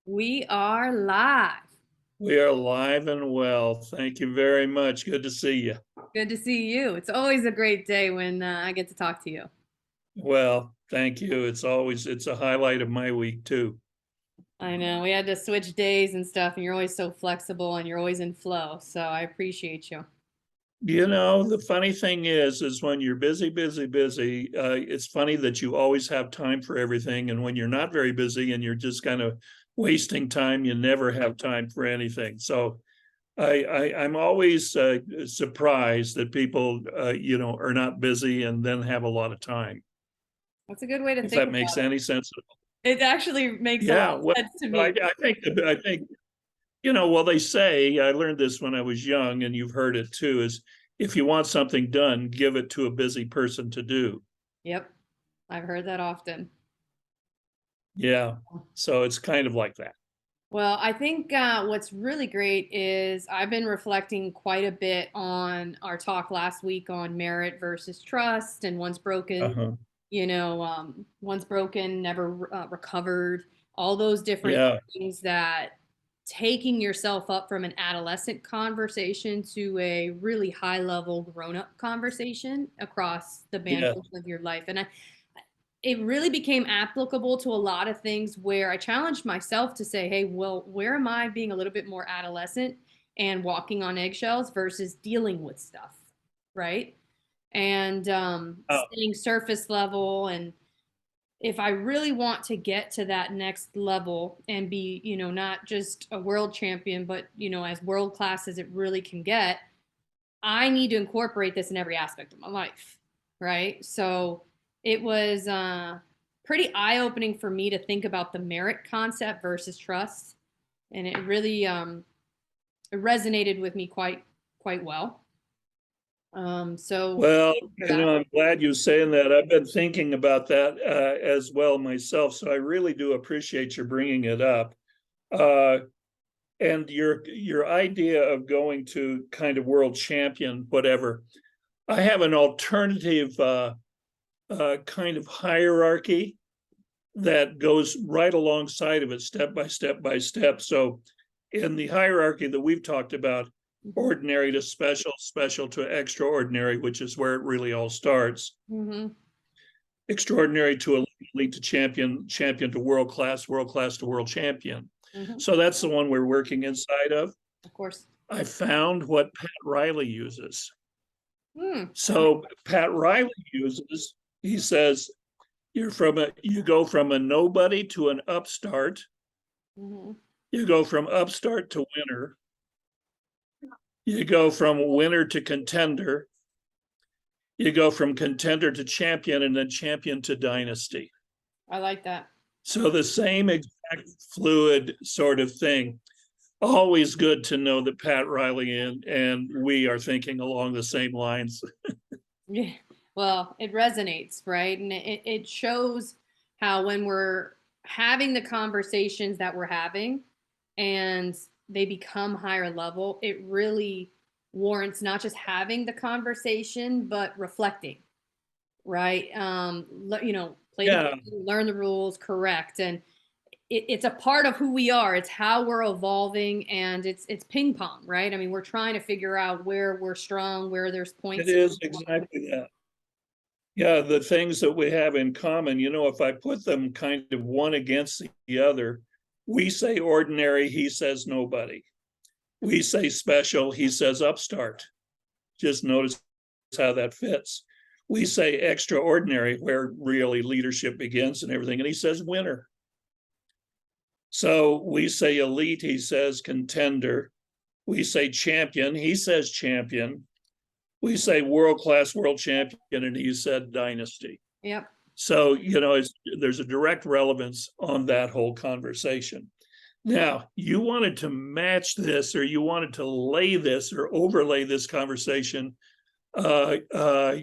We are live. We are live and well. Thank you very much. Good to see you. Good to see you. It's always a great day when I get to talk to you. Well, thank you. It's a highlight of my week too. I know we had to switch days and stuff, and you're always so flexible and you're always in flow. So I appreciate you. The funny thing is when you're busy, it's funny that you always have time for everything. And when you're not very busy and you're just kind of wasting time, you never have time for anything. So I'm always surprised that people, are not busy and then have a lot of time, That's a good way to if think that about makes any sense. it. It actually makes a lot Yeah, of well, sense to I, me. I think well, they say, I learned this when I was young, and you've heard it too, is if you want something done, give it to a busy person to do. Yep, I've heard that often. Yeah. So it's kind of like that. Well, I think what's really great is I've been reflecting quite a bit on our talk last week on merit versus trust, and once broken, Uh-huh. once broken, never recovered, all those different Yeah. things that taking yourself up from an adolescent conversation to a really high level grown up conversation across the Yeah. bandwidth of your life. And it really became applicable to a lot of things where I challenged myself to say, hey, well, where am I being a little bit more adolescent and walking on eggshells versus dealing with stuff, right? And Oh, staying surface level. And if I really want to get to that next level and be, not just a world champion, but, as world class as it really can get, I need to incorporate this in every aspect of my life, right? So it was pretty eye opening for me to think about the merit concept versus trust, and it really it resonated with me quite well. So well, that I'm glad you're saying that. I've been thinking about that as well myself. So I really do appreciate your bringing it up. Uh, and your idea of going to kind of world champion, whatever. I have an alternative kind of hierarchy that goes right alongside of it, step by step by step. So, in the hierarchy that we've talked about, ordinary to special, special to extraordinary, which is where it really all starts. mm-hmm. Extraordinary to elite to champion, champion to world class to world champion. Mm-hmm. So that's the one we're working inside of. Of course. I found what Pat Riley uses. Mm. So Pat Riley uses, he says, you go from a nobody to an upstart. Mm-hmm. You go from upstart to winner. You go from winner to contender. You go from contender to champion and then champion to dynasty. I like that. So the same exact fluid sort of thing. Always good to know that Pat Riley and we are thinking along the same lines. Yeah. Well, it resonates, right? And it shows how when we're having the conversations that we're having and they become higher level, it really warrants not just having the conversation, but reflecting, right? Play the Yeah, game, learn the rules, correct. And it's a part of who we are. It's how we're evolving, and it's ping pong, right? I mean, we're trying to figure out where we're strong, where there's it points. is exactly that. Yeah, the things that we have in common, if I put them kind of one against the other, we say ordinary, he says nobody. We say special, he says upstart. Just notice how that fits. We say extraordinary, where really leadership begins and everything, and he says winner. So we say elite, he says contender. We say champion, he says champion. We say world class, world champion, and he said dynasty. Yep. So, there's a direct relevance on that whole conversation. Now, you wanted to match this, or you wanted to lay this or overlay this conversation uh, uh,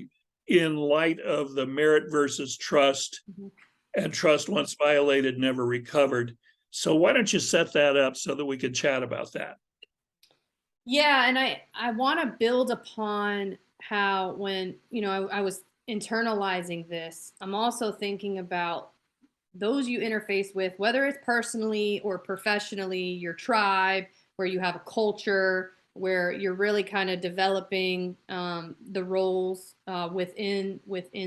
in light of the merit versus trust, Mhm. and trust once violated, never recovered. So, why don't you set that up so that we can chat about that? Yeah, and I want to build upon how when I was internalizing this, I'm also thinking about those you interface with, whether it's personally or professionally, your tribe, where you have a culture, where you're really kind of developing the roles within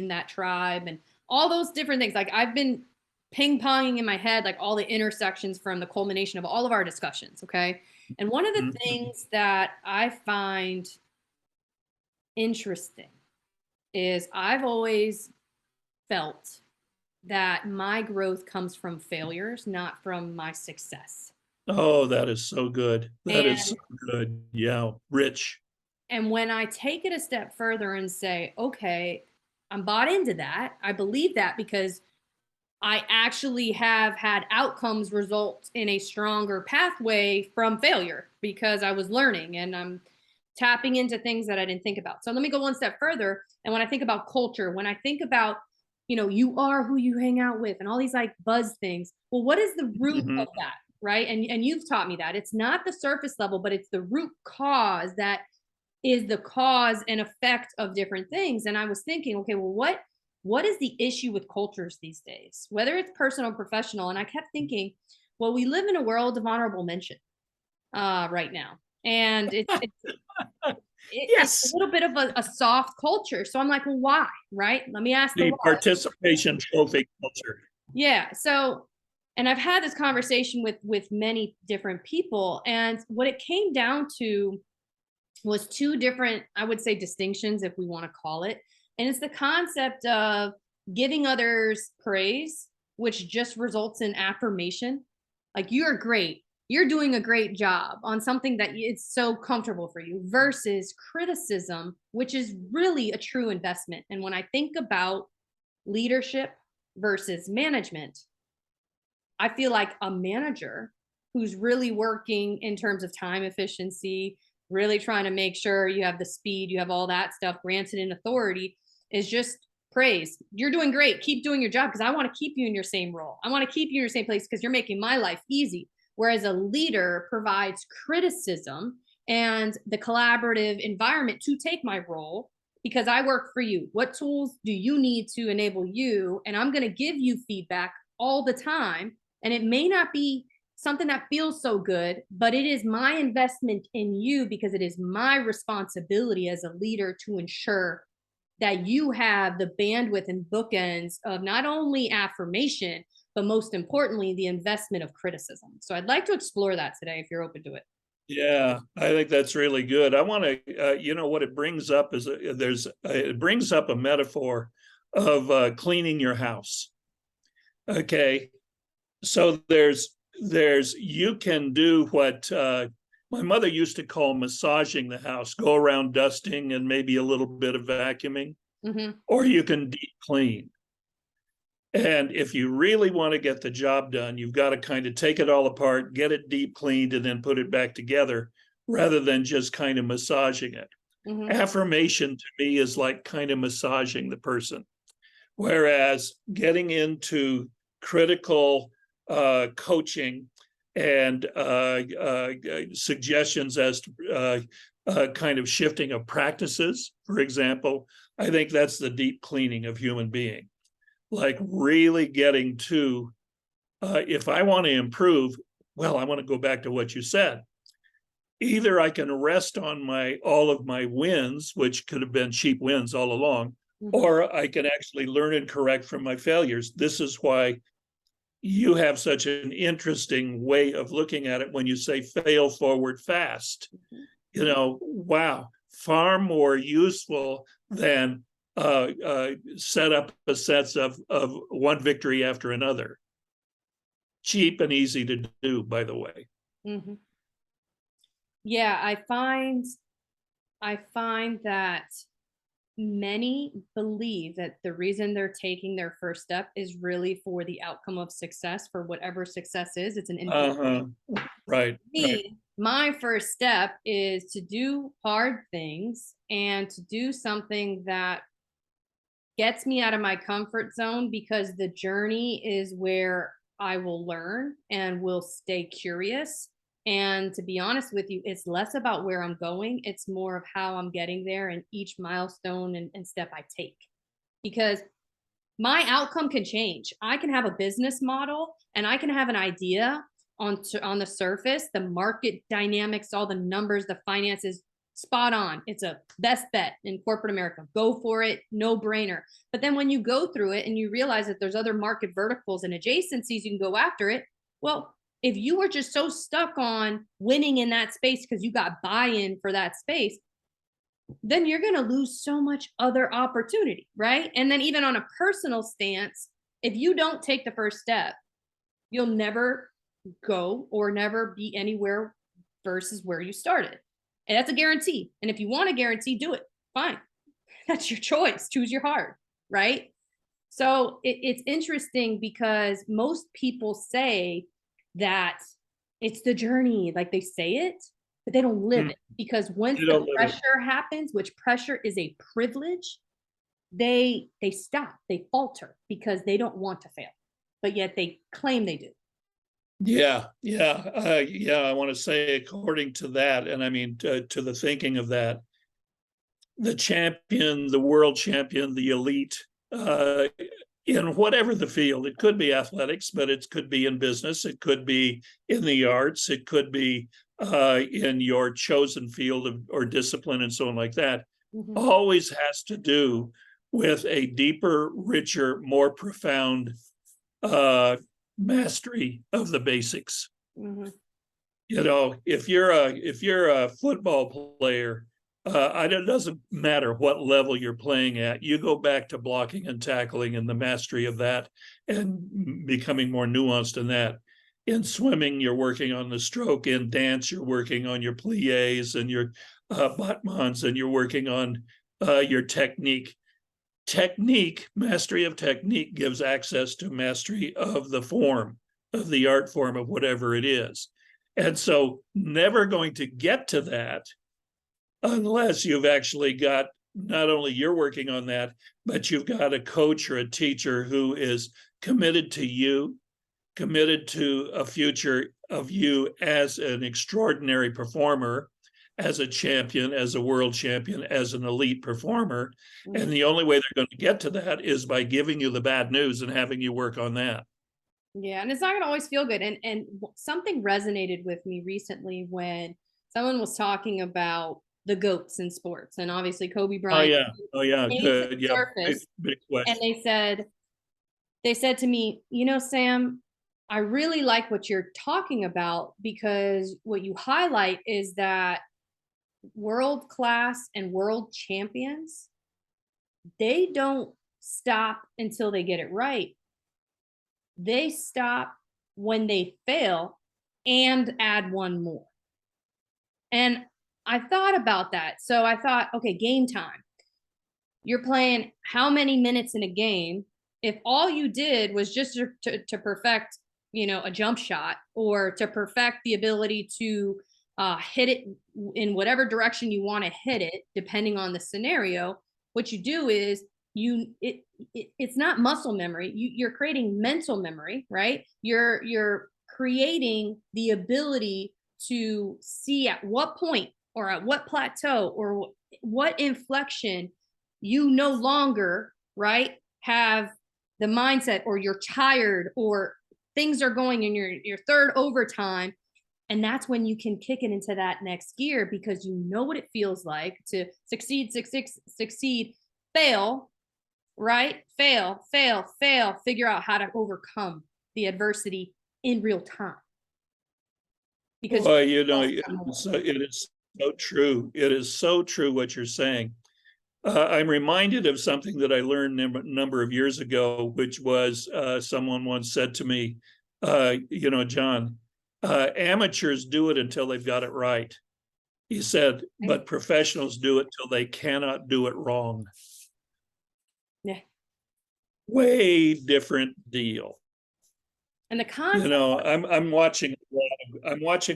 that tribe, and all those different things. Like I've been ping ponging in my head, like all the intersections from the culmination of all of our discussions. Okay, and one of the Mhm. things that I find interesting is I've always felt that my growth comes from failures, not from my success. Oh, that is so good. That is so And good. Yeah, rich. and when I take it a step further and say, okay, I'm bought into that. I believe that because I actually have had outcomes result in a stronger pathway from failure because I was learning and I'm tapping into things that I didn't think about. So let me go one step further. And when I think about culture, when I think about, you are who you hang out with and all these like buzz things, well, what is the root of Mhm. that? Right. And you've taught me that it's not the surface level, but it's the root cause that is the cause and effect of different things. And I was thinking, okay, well, what is the issue with cultures these days, whether it's personal or professional? And I kept thinking, well, we live in a world of honorable mention right now, and it's a Yes, little bit of a soft culture. So I'm like, well, why? Right? Let me ask the the why. participation trophy culture. Yeah. So, and I've had this conversation with many different people, and what it came down to was two different, I would say, distinctions, if we want to call it. And it's the concept of giving others praise, which just results in affirmation. Like, you're great. You're doing a great job on something that it's so comfortable for you, versus criticism, which is really a true investment. And when I think about leadership versus management, I feel like a manager who's really working in terms of time efficiency, really trying to make sure you have the speed, you have all that stuff granted in authority, is just praise. You're doing great. Keep doing your job because I want to keep you in your same role. I want to keep you in your same place because you're making my life easy. Whereas a leader provides criticism and the collaborative environment to take my role because I work for you. What tools do you need to enable you? And I'm going to give you feedback all the time, and it may not be something that feels so good, but it is my investment in you because it is my responsibility as a leader to ensure that you have the bandwidth and bookends of not only affirmation, but most importantly, the investment of criticism. So I'd like to explore that today if you're open to it. Yeah, I think that's really good. I want to, what it brings up is it brings up a metaphor of cleaning your house. Okay, so you can do what my mother used to call massaging the house, go around dusting and maybe a little bit of vacuuming, Mm-hmm. or you can deep clean. And if you really want to get the job done, you've got to kind of take it all apart, get it deep cleaned, and then put it back together rather than just kind of massaging it. Mm-hmm. Affirmation to me is like kind of massaging the person. Whereas getting into critical coaching and suggestions as to kind of shifting of practices, for example, I think that's the deep cleaning of human being. Like really getting to, if I want to improve, well, I want to go back to what you said. Either I can rest on all of my wins, which could have been cheap wins all along, Mm-hmm. or I can actually learn and correct from my failures. This is why you have such an interesting way of looking at it when you say fail forward fast. Wow, far more useful than set up a sets of one victory after another. Cheap and easy to do, by the way. Mm-hmm. Yeah, I find that many believe that the reason they're taking their first step is really for the outcome of success, for whatever success is. It's an infinite. Uh-huh. Right, right. Me, my first step is to do hard things and to do something that gets me out of my comfort zone, because the journey is where I will learn and will stay curious. And to be honest with you, it's less about where I'm going, it's more of how I'm getting there and each milestone and step I take. Because my outcome can change. I can have a business model and I can have an idea on the surface, the market dynamics, all the numbers, the finances, spot on. It's a best bet in corporate America. Go for it, no brainer. But then when you go through it and you realize that there's other market verticals and adjacencies, you can go after it. Well, if you were just so stuck on winning in that space because you got buy-in for that space, then you're going to lose so much other opportunity, right? And then even on a personal stance, if you don't take the first step, you'll never go or never be anywhere versus where you started. And that's a guarantee. And if you want a guarantee, do it. Fine. That's your choice. Choose your heart, right? So it's interesting because most people say that it's the journey, like they say it, but they don't live it, because once the pressure happens, which pressure is a privilege, they stop, they falter because they don't want to fail, but yet they claim they do. Yeah, I want to say, according to that, and I mean to the thinking of that, the champion, the world champion, the elite, in whatever the field, it could be athletics, but it could be in business, it could be in the arts, it could be in your chosen field of, or discipline and so on like that, always has to do with a deeper, richer, more profound mastery of the basics. You know, if you're a football player, it doesn't matter what level you're playing at. You go back to blocking and tackling and the mastery of that, and becoming more nuanced in that. In swimming, you're working on the stroke. In dance, you're working on your plies and your battements, and you're working on your technique. Mastery of technique gives access to mastery of the form, of the art form of whatever it is. And so never going to get to that unless you've actually got, not only you're working on that, but you've got a coach or a teacher who is committed to you, committed to a future of you as an extraordinary performer, as a champion, as a world champion, as an elite performer. And the only way they're going to get to that is by giving you the bad news and having you work on that. Yeah, and it's not going to always feel good. And something resonated with me recently when someone was talking about the GOATs in sports, and obviously Kobe Bryant. Oh yeah, good. Yeah, big question. And they said to me, you know, Sam, I really like what you're talking about, because what you highlight is that world class and world champions, they don't stop until they get it right. They stop when they fail and add one more. And I thought about that. So I thought, okay, game time. You're playing how many minutes in a game? If all you did was just to perfect, you know, a jump shot, or to perfect the ability to hit it in whatever direction you want to hit it, depending on the scenario, what you do is it's not muscle memory. You're creating mental memory, right? You're creating the ability to see at what point or at what plateau or what inflection you no longer, right, have the mindset, or you're tired, or things are going in your third overtime. And that's when you can kick it into that next gear, because you know what it feels like to succeed, fail, right? Fail, figure out how to overcome the adversity in real time. Because you know, it is so true. It is so true what you're saying. I'm reminded of something that I learned a number of years ago, which was someone once said to me, you know, John, amateurs do it until they've got it right. He said, but professionals do it till they cannot do it wrong. Yeah. Way different deal. And the concept, you know, I'm watching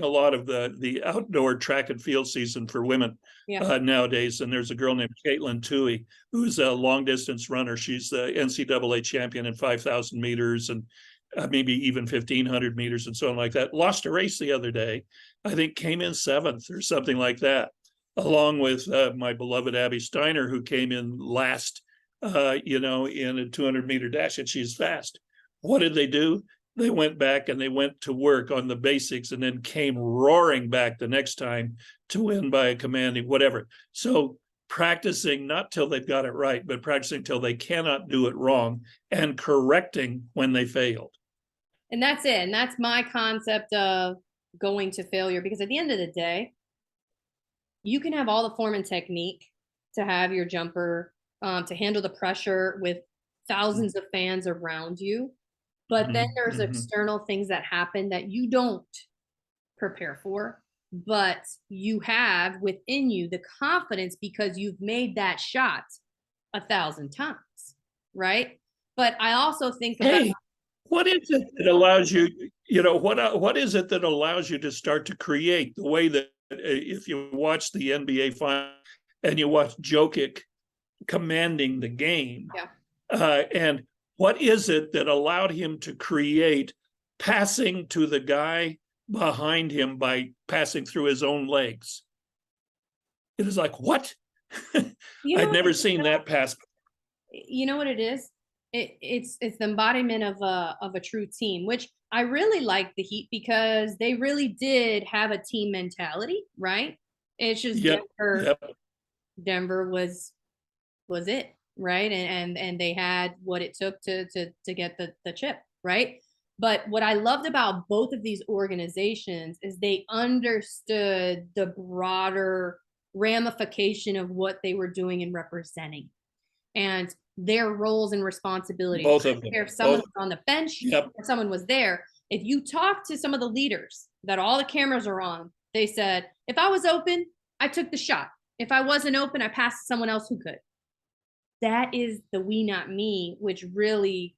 a lot of the outdoor track and field season for women nowadays. And there's a girl named Caitlin Toohey, who's a long distance runner. She's the NCAA champion in 5,000 meters and maybe even 1,500 meters and so on like that. Lost a race the other day. I think came in 7th or something like that, along with my beloved Abby Steiner, who came in last in a 200-meter dash, and she's fast. What did they do? They went back and they went to work on the basics and then came roaring back the next time to win by a commanding whatever. So practicing not till they've got it right, but practicing till they cannot do it wrong and correcting when they failed. And that's it. And that's my concept of going to failure, because at the end of the day, you can have all the form and technique to have your jumper, to handle the pressure with thousands of fans around you. But then there's external things that happen that you don't prepare for, but you have within you the confidence because you've made that shot 1,000 times, right? But I also think about, Hey, what is it that allows you, what is it that allows you to start to create the way that if you watch the NBA final and you watch Jokic commanding the game, and what is it that allowed him to create passing to the guy behind him by passing through his own legs? It is like, what? I'd never seen that pass. You know what it is? It's the embodiment of a true team, which I really like the Heat because they really did have a team mentality, right? It's just Denver was it, right? And they had what it took to get the chip, right? But what I loved about both of these organizations is they understood the broader ramification of what they were doing and representing, and their roles and responsibilities. Both of them. If someone was on the bench or someone was there, if you talk to some of the leaders that all the cameras are on, they said, if I was open, I took the shot. If I wasn't open, I passed to someone else who could. That is the we, not me, which really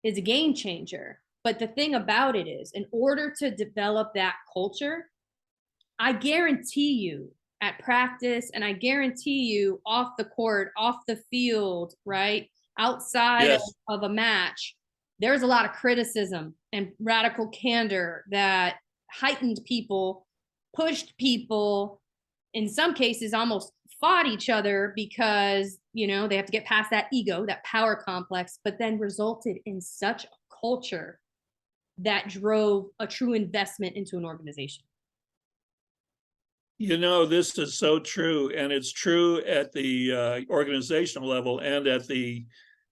is a game changer. But the thing about it is, in order to develop that culture, I guarantee you at practice, and I guarantee you off the court, off the field, right? Outside of a match, there's a lot of criticism and radical candor that heightened people, pushed people, in some cases almost fought each other because, they have to get past that ego, that power complex, but then resulted in such a culture that drove a true investment into an organization. This is so true, and it's true at the organizational level and at the,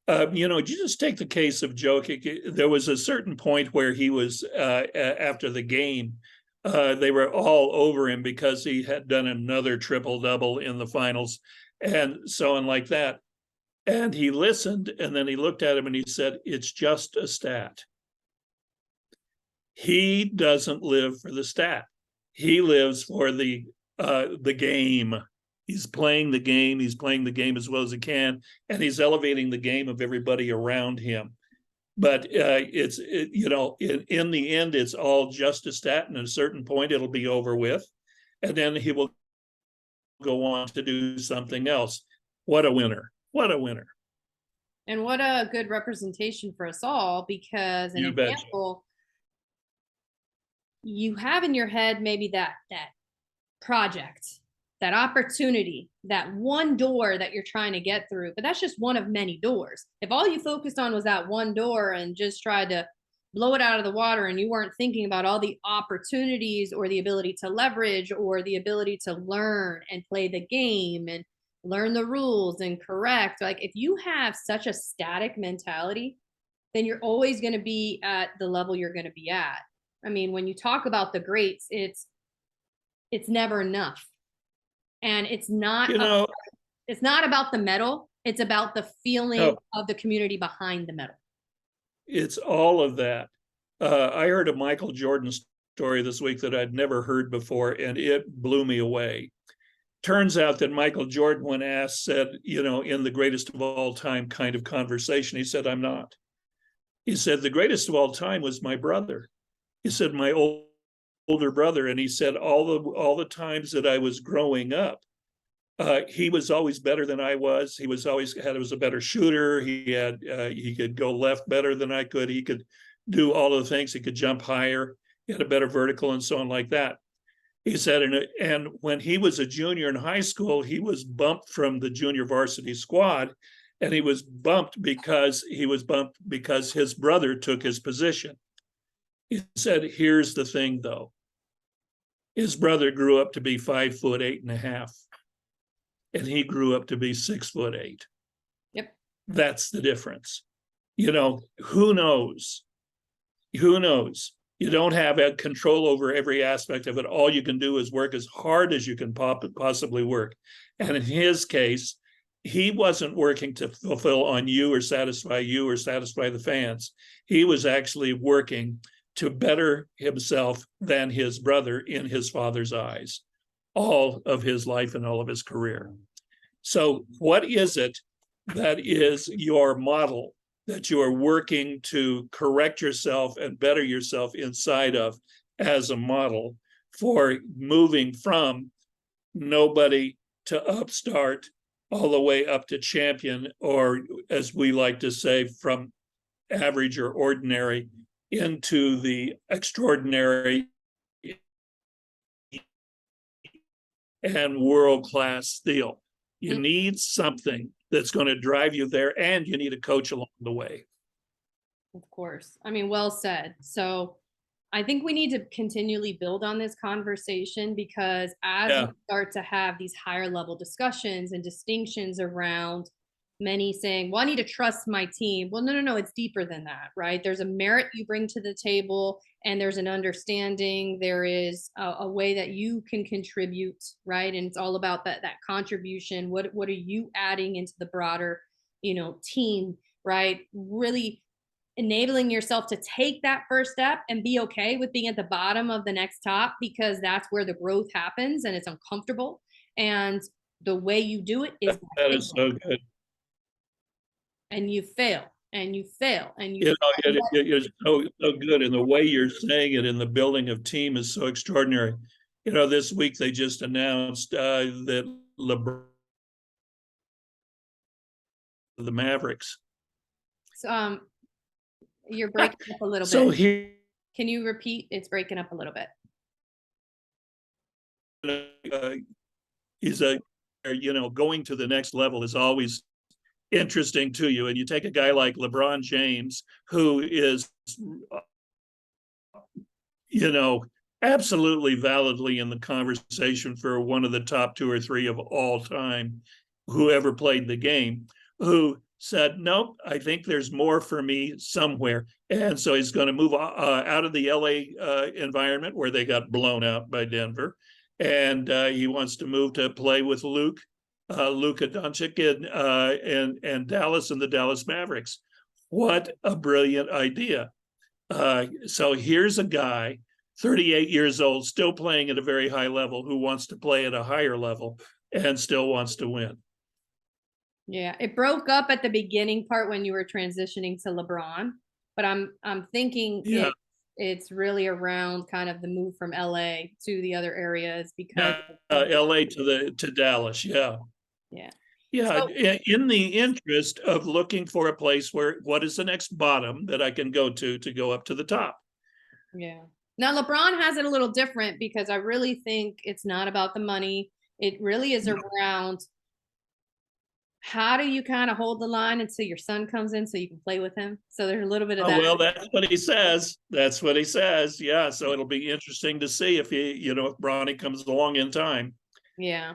you just take the case of Jokic. There was a certain point where he was, after the game, they were all over him because he had done another triple-double in the finals and so on like that. And he listened, and then he looked at him and he said, it's just a stat. He doesn't live for the stat. He lives for the game. He's playing the game. He's playing the game as well as he can, and he's elevating the game of everybody around him. But in the end, it's all just a stat, and at a certain point, it'll be over with, and then he will go on to do something else. What a winner. What a winner. And what a good representation for us all, because an example, you have in your head maybe that project, that opportunity, that one door that you're trying to get through, but that's just one of many doors. If all you focused on was that one door and just tried to blow it out of the water, and you weren't thinking about all the opportunities or the ability to leverage or the ability to learn and play the game and learn the rules and correct, like if you have such a static mentality, then you're always going to be at the level you're going to be at. I mean, when you talk about the greats, it's never enough. And it's not it's not about the medal, it's about the feeling of the community behind the medal. It's all of that. I heard a Michael Jordan story this week that I'd never heard before, and it blew me away. Turns out that Michael Jordan, when asked, said, in the greatest of all time kind of conversation, he said, I'm not. He said, the greatest of all time was my brother. He said, my older brother. And he said, all the times that I was growing up, he was always better than I was. He was a better shooter. He could go left better than I could. He could do all of the things. He could jump higher. He had a better vertical and so on like that. He said, and when he was a junior in high school, he was bumped from the junior varsity squad, And he was bumped because his brother took his position. He said, here's the thing though. His brother grew up to be 5'8.5", and he grew up to be 6'8". Yep. That's the difference. You know, who knows? Who knows? You don't have control over every aspect of it. All you can do is work as hard as you can possibly work. And in his case, he wasn't working to fulfill on you or satisfy the fans. He was actually working to better himself than his brother in his father's eyes, all of his life and all of his career. So what is it that is your model that you are working to correct yourself and better yourself inside of as a model for moving from nobody to upstart all the way up to champion, or as we like to say, from average or ordinary into the extraordinary and world-class deal? You need something that's going to drive you there, and you need a coach along the way. Of course. I mean, well said. So I think we need to continually build on this conversation, because as we start to have these higher level discussions and distinctions around many saying, well, I need to trust my team. Well, no, it's deeper than that, right? There's a merit you bring to the table, and there's an understanding. There is a way that you can contribute, right? And it's all about that contribution. What are you adding into the broader, team, right? Really enabling yourself to take that first step and be okay with being at the bottom of the next top, because that's where the growth happens and it's uncomfortable. And the way you do it is that is so good. And you fail and you fail and you it's so good. And the way you're saying it in the building of team is so extraordinary. This week they just announced that LeBron, the Mavericks. So, you're breaking up a little so bit. Here, can you repeat? It's breaking up a little bit. He's going to the next level is always interesting to you. And you take a guy like LeBron James, who is, absolutely validly in the conversation for one of the top 2 or 3 of all time, who ever played the game, who said, nope, I think there's more for me somewhere. And so he's going to move out of the LA environment where they got blown out by Denver. And he wants to move to play with Luka Doncic and Dallas and the Dallas Mavericks. What a brilliant idea. So here's a guy, 38 years old, still playing at a very high level, who wants to play at a higher level and still wants to win. Yeah, it broke up at the beginning part when you were transitioning to LeBron, but I'm thinking it's really around kind of the move from LA to the other areas, because LA to Dallas. Yeah. So, in the interest of looking for a place where, what is the next bottom that I can go to go up to the top? Yeah. Now LeBron has it a little different, because I really think it's not about the money. It really is around, how do you kind of hold the line until your son comes in so you can play with him? So there's a little bit of that. Well, that's what he says. Yeah. So it'll be interesting to see if if Bronny comes along in time. Yeah.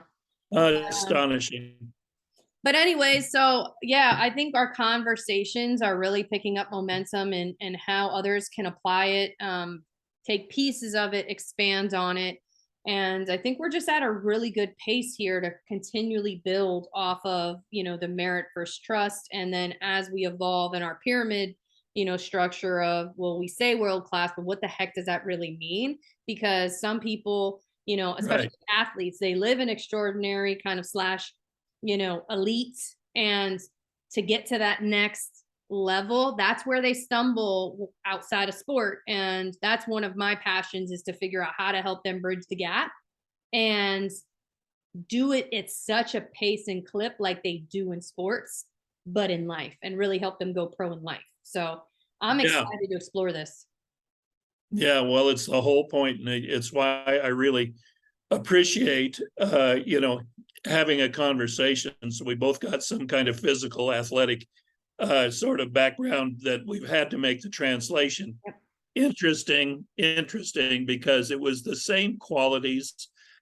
Astonishing. But anyway, so yeah, I think our conversations are really picking up momentum, and how others can apply it, take pieces of it, expand on it. And I think we're just at a really good pace here to continually build off of, the merit versus trust. And then as we evolve in our pyramid, structure of, well, we say world class, but what the heck does that really mean? Because some people, especially athletes, they live in extraordinary kind of slash, elite. And to get to that next level, that's where they stumble outside of sport. And that's one of my passions, is to figure out how to help them bridge the gap and do it at such a pace and clip like they do in sports, but in life, and really help them go pro in life. So I'm excited to explore this. Yeah, well, it's the whole point. And it's why I really appreciate, having a conversation. So we both got some kind of physical, athletic sort of background that we've had to make the translation. Yep. Interesting, because it was the same qualities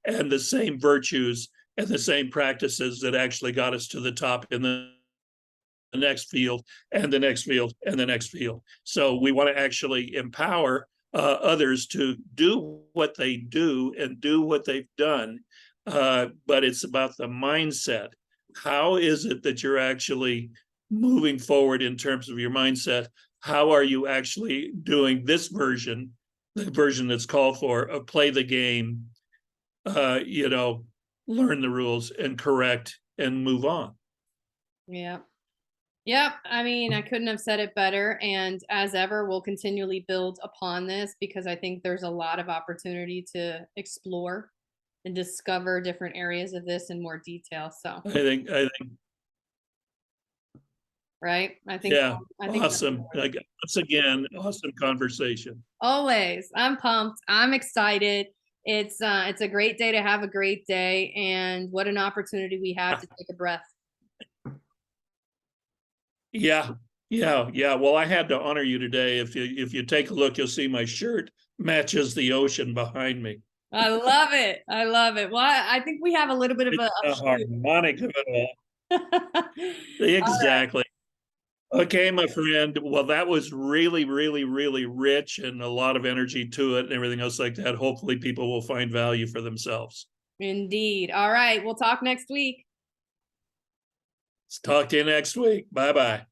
and the same virtues and the same practices that actually got us to the top in the next field and the next field and the next field. So we want to actually empower others to do what they do and do what they've done. But it's about the mindset. How is it that you're actually moving forward in terms of your mindset? How are you actually doing this version, the version that's called for, of play the game, learn the rules and correct and move on? Yeah. Yep. I mean, I couldn't have said it better. And as ever, we'll continually build upon this because I think there's a lot of opportunity to explore and discover different areas of this in more detail. So, I think, right. yeah, I think that's awesome. Like, once again, awesome conversation. always. I'm pumped. I'm excited. It's a great day to have a great day. And what an opportunity we have to take a breath. Yeah, yeah. Well, I had to honor you today. If you take a look, you'll see my shirt matches the ocean behind me. I love it. I love it. Well, I think we have a little bit of It's a the harmonic of it all. all right. Exactly. Okay, my friend. Well, that was really, really, really rich and a lot of energy to it and everything else like that. Hopefully, people will find value for themselves. Indeed. All right. We'll talk next week. Let's talk to you next week. Bye bye.